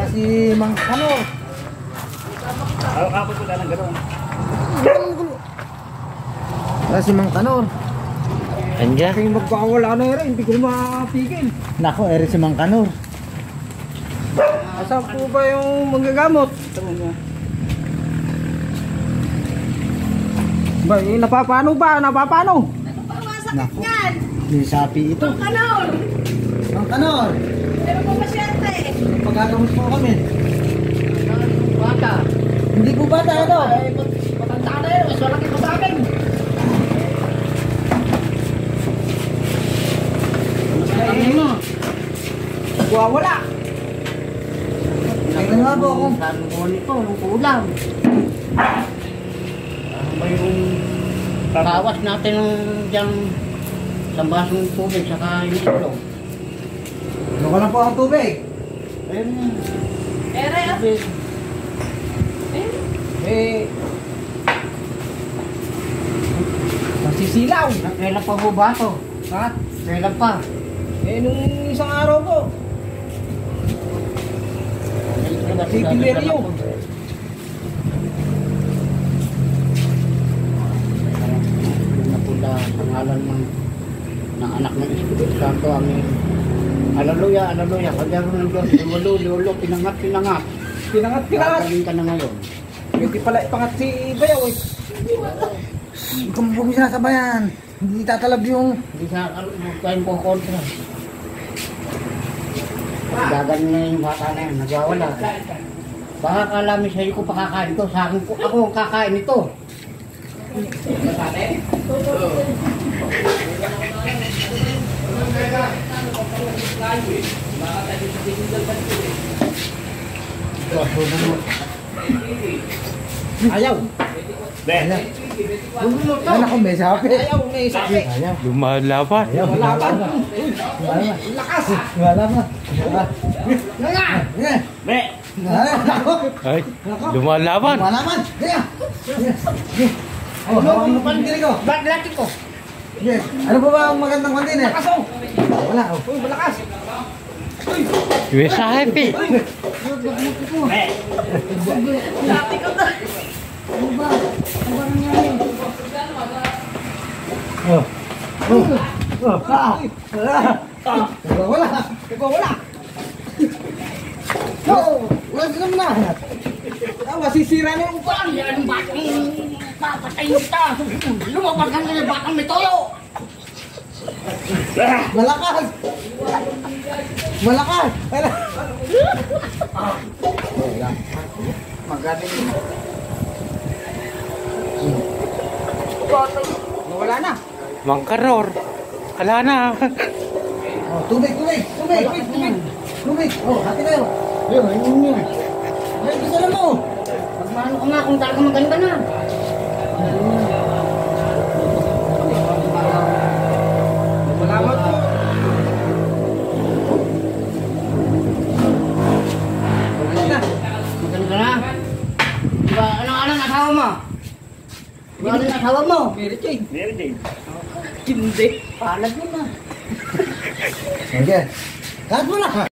si Mang Kanor. Ako po lang gano'n. Wala si Mang Kanor. Andiyan. Kaya magkawala na rin, hindi ko mapigil. Nako, eri si Mang Kanor. Asan po ba yung manggagamot? Ba, napapano ba? Napapano? Ano pa masakit yan? May sapi ito. Mang Kanor! Mang Kanor! Pero po masyente. Pagkagamot po kami. Bata. Hindi po bata, ano? Ay, matanda na yun. Mas malaki pa sa akin. Ay, mo. Wala. Kaya nga po ako. Sabi ko nito, nung ulam. Ba yung bawas natin ng diyang isang basong tubig saka yung itlog. Ano ka lang po ang tubig? Ayun na. Ere, Tubig. Nasisilaw. Kailan pa ho ba ito? Ha? Kailan pa? Nung isang araw po. Sigilerio. Napula pangalan ng anak ng Espiritu Santo. Amin. Hallelujah, hallelujah. Kagaro ng Diyos. Lulo, lulo, pinangat. Pinangat. Gagaling ka na ngayon. Hindi pala ipangat si Bayaw eh. Huwag mo sinasabayan. Hindi tatalab yung... Hindi sa kain po kontra. Gagaling na yung bata na yan. Nagwawala. Baka kalami sa'yo ko pakakain ito. Sa akin po, ako ang kakain ito. Ayaw. Be. Ano ko may sapi? Ayaw, may sapi. Ayaw. Lumalaban. Ayaw. Laban. Lakas. Laban. Be. Ay, lumalaban. Malaman. Oh, hawakan mo pa ng dili ko. Lati ko. Yes. Ano po ba ang magandang kantin eh? Malakas oh. Wala oh. Uy, malakas. Yung sa happy. Be. lati ko to. Ano ba? Ano ba nangyari? Oh. Oh. Oh. Wala. Wala. Oh, wala naman na. Masisira na yung upuan. Yan ang batang papatayin kita. Lumabas ka na yung batang may toyo. Malakas. Malakas. Magaling. Wala na. Mang Kanor. Wala na. Oh, tubig. Oh, hati kayo. Ayun yun. Ay, gusto na mo. Magmano ka nga kung talaga maganda na. Salamat po. Maganda na. Diba, anong asawa mo? Diba, anong asawa mo? Mary Jane. Mary Jane. Hindi. Palag mo na. Sige. Lahat mo na.